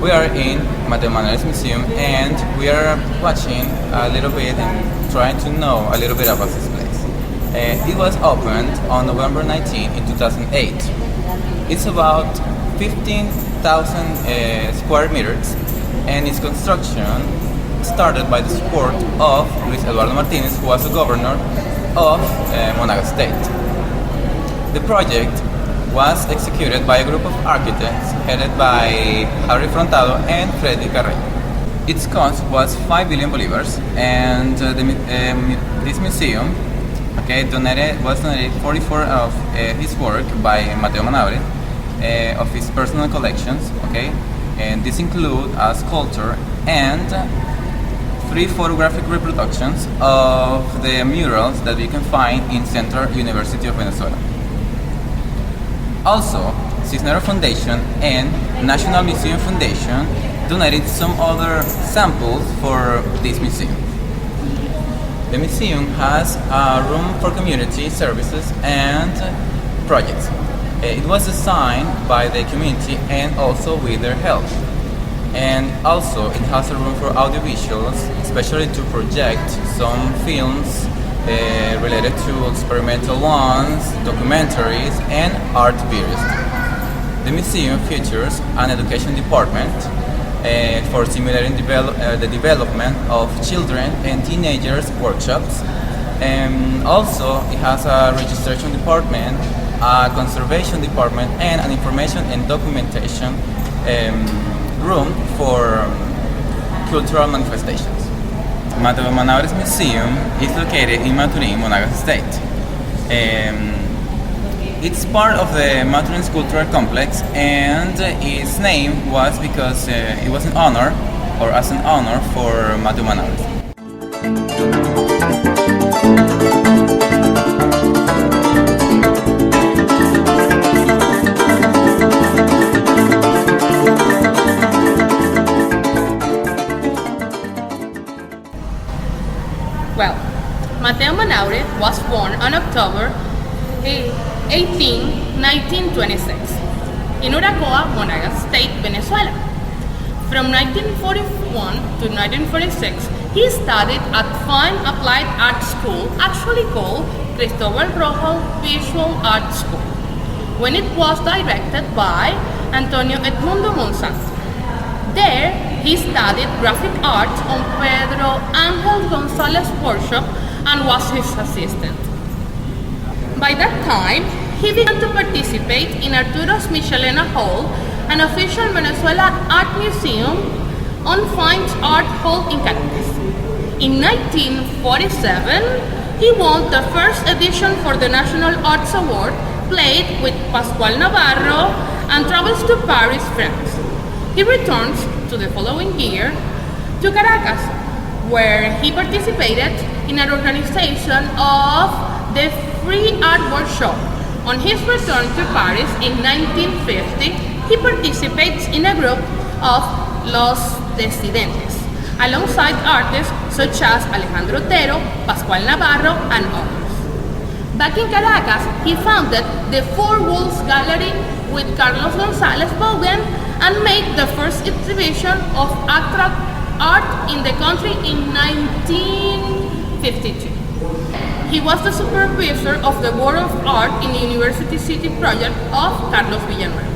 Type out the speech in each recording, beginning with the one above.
We are in Manaure'S Museum and we are watching a little bit and trying to know a little bit about this place. It was opened on November 19 in 2008. It's about 15,000 square meters, and its construction started by the support of Oswaldo Mattey, who was the governor of Monagas State. The project was executed by a group of architects headed by Harry Frontado and Freddy Carrey. Its cost was 5 billion bolivars, and this museum was donated 44 of his work by Mateo of his personal collections, and this include a sculpture and 3 photographic reproductions of the murals that we can find in Central University of Venezuela. Also, Cisneros Foundation and National Museum Foundation donated some other samples for this museum. The museum has a room for community services and projects. It was designed by the community and also with their help. And also it has a room for audiovisuals, especially to project some films related to experimental ones, documentaries, and art pieces. The museum features an education department for stimulating the development of children and teenagers workshops. And also it has a registration department, a conservation department, and an information and documentation room for cultural manifestations. Manaure'S Museum is located in Maturín, Monagas State. It's part of the Maturín Cultural Complex, and its name was because it was an honor, or as an honor for Mateo Manaure'S. Well, Mateo Manaure'S was born on October 18, 1926 in Uracoa, Monagas State, Venezuela. From 1941 to 1946, he studied at Fine Applied Art School, actually called Cristóbal Rojo Visual Art School, when it was directed by Antonio Edmundo Monsanto. There, he studied graphic art on Pedro Ángel González's workshop and was his assistant. By that time, he began to participate in Arturo's Michelena Hall, an official Venezuela art museum on Fine Art Hall in Caracas. In 1947, he won the first edition for the National Arts Award, played with Pascual Navarro, and travels to Paris, France. He returns to the following year to Caracas, where he participated in an organization of the Free Art Workshop. On his return to Paris in 1950, he participates in a group of Los Decidentes, alongside artists such as Alejandro Otero, Pascual Navarro, and others. Back in Caracas, he founded the Four Walls Gallery with Carlos González Bogen and made the first exhibition of abstract art in the country in 1952. He was the supervisor of the World of Art in the University City project of Carlos Villanueva.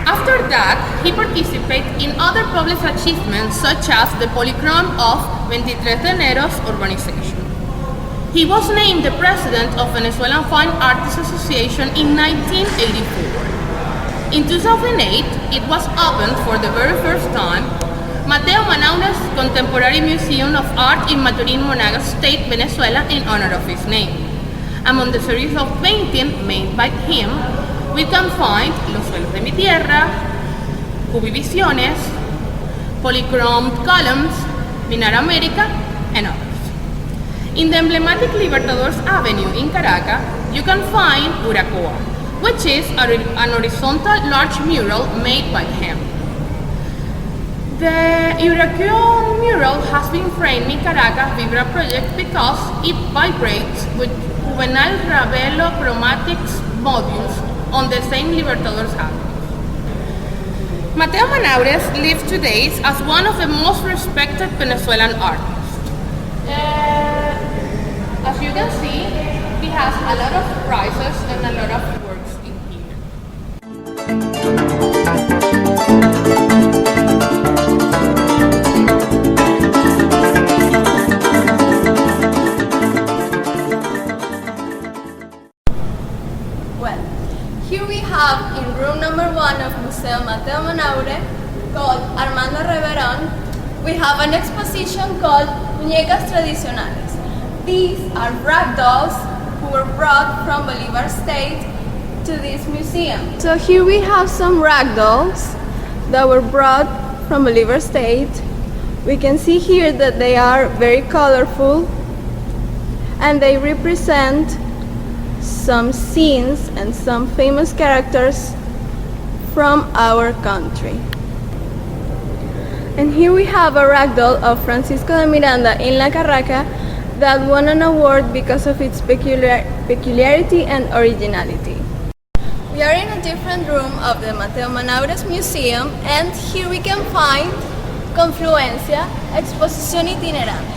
After that, he participated in other public achievements such as the polychrome of 23 de Enero's urbanization. He was named the president of Venezuelan Fine Artists Association in 1984. In 2008, it was opened for the very first time Mateo Manaure'S Contemporary Museum of Art in Maturín, Monagas State, Venezuela, in honor of his name. Among the series of paintings made by him, we can find Los Suelos de mi Tierra, Cubivisiones, Polychromed Columns, Minar America, and others. In the emblematic Libertadores Avenue in Caracas, you can find Uracoa, which is an horizontal large mural made by him. The Uracoa mural has been framed in Caracas Vibra project because it vibrates with Juvenal Ravelo chromatics modules on the same Libertadores Avenue. Mateo Manaure'S lives today as one of the most respected Venezuelan artists. As you can see, he has a lot of prizes and a lot of works in here. Well, here we have in room number 1 of Museo Mateo Manaure, called Armando Reverón, we have an exposition called Monagas Tradicionales. These are rag dolls who were brought from Bolivar State to this museum. So here we have some rag dolls that were brought from Bolivar State. We can see here that they are very colorful and they represent some scenes and some famous characters from our country. And here we have a ragdoll of Francisco de Miranda in La Carraca that won an award because of its peculiarity and originality. We are in a different room of the Mateo Manaure'S Museum, and here we can find Confluencia Exposición Itinerante.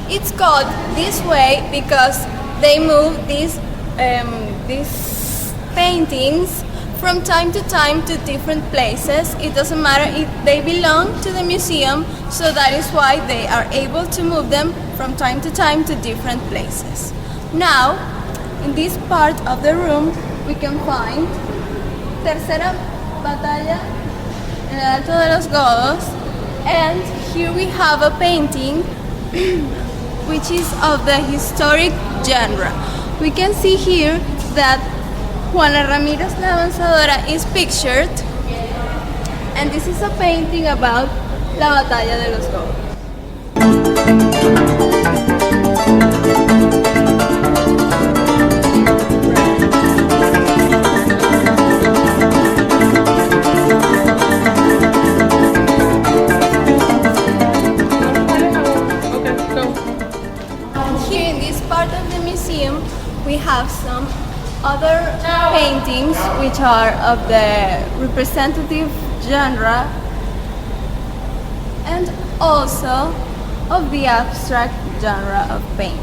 It's called this way because they move these paintings from time to different places. It doesn't matter if they belong to the museum, so that is why they are able to move them from time to different places. Now, in this part of the room, we can find Tercera Batalla en el Alto de los Godos, and here we have a painting which is of the historic genre. We can see here that Juana Ramírez la Avanzadora is pictured, and this is a painting about La Batalla de los Godos. Here in this part of the museum, we have some other paintings which are of the representative genre and also of the abstract genre of painting.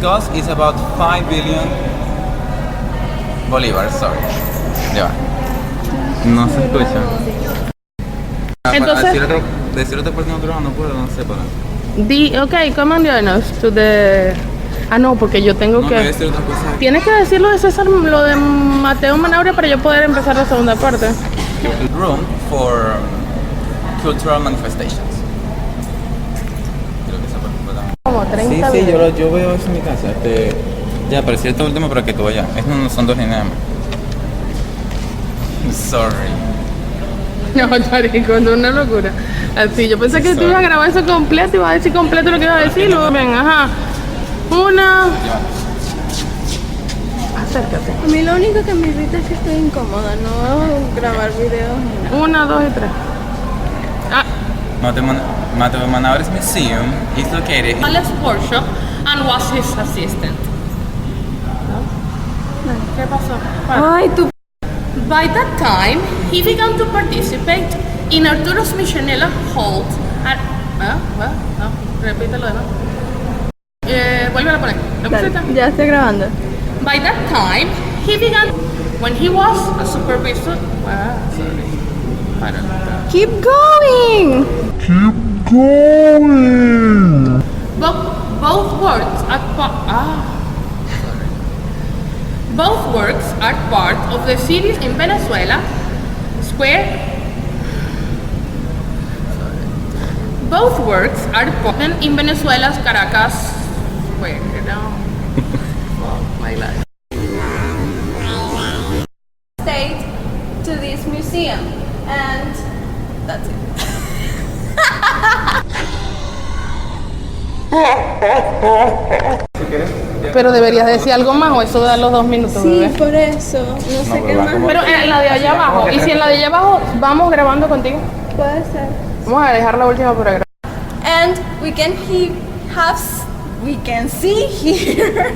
Cost is about 5 billion bolívares, sorry. Ya. No se escucha. Entonces, decir otra parte no puedo, no sé para. Okay, come on, Dianos, to the... Ah, no, porque yo tengo No, que... voy a decir otra cosa. Tienes que decirlo de César, lo de Mateo Manaure, para yo poder empezar la segunda parte. Room for cultural manifestations. Creo que esa parte fue la- Como 30 Sí, videos. yo veo eso en mi casa. Ya, pero si esto último para que tú vayas. Estos no son 2 ni nada más. Sorry. No, marico, no, una locura. Así, yo pensé que tú ibas a grabar eso completo, ibas a decir completo lo que ibas a decir. Luego, ven, ajá. Una. Ya. Acércate. A mí lo único que me irrita es que estoy incómoda, no grabar videos ni nada. 1, 2 y 3. Ah. Mateo Manaure'S Museum is located in Alex workshop and was his assistant. ¿Qué pasó? Ay, tú. By that time, he began to participate in Arturo's Misionella Holt at... no, repítelo de nuevo. Vuelve a poner. ¿Lo pusiste? Ya estoy grabando. By that time, he began when he was a supervisor. Keep going! Both works are Both works are part of the series in Venezuela Square. Both works are in Venezuela's Caracas Square. My life. State to this museum, and that's it. Pero deberías decir algo más o eso da los 2 minutos, Sí, bebé. por eso, no sé qué más. Pero en la de allá abajo, y si en la de allá abajo vamos grabando contigo, Puede ser. vamos a dejar la última para grabar. And we can we can see here.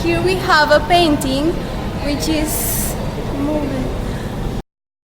Here we have a painting which is moving.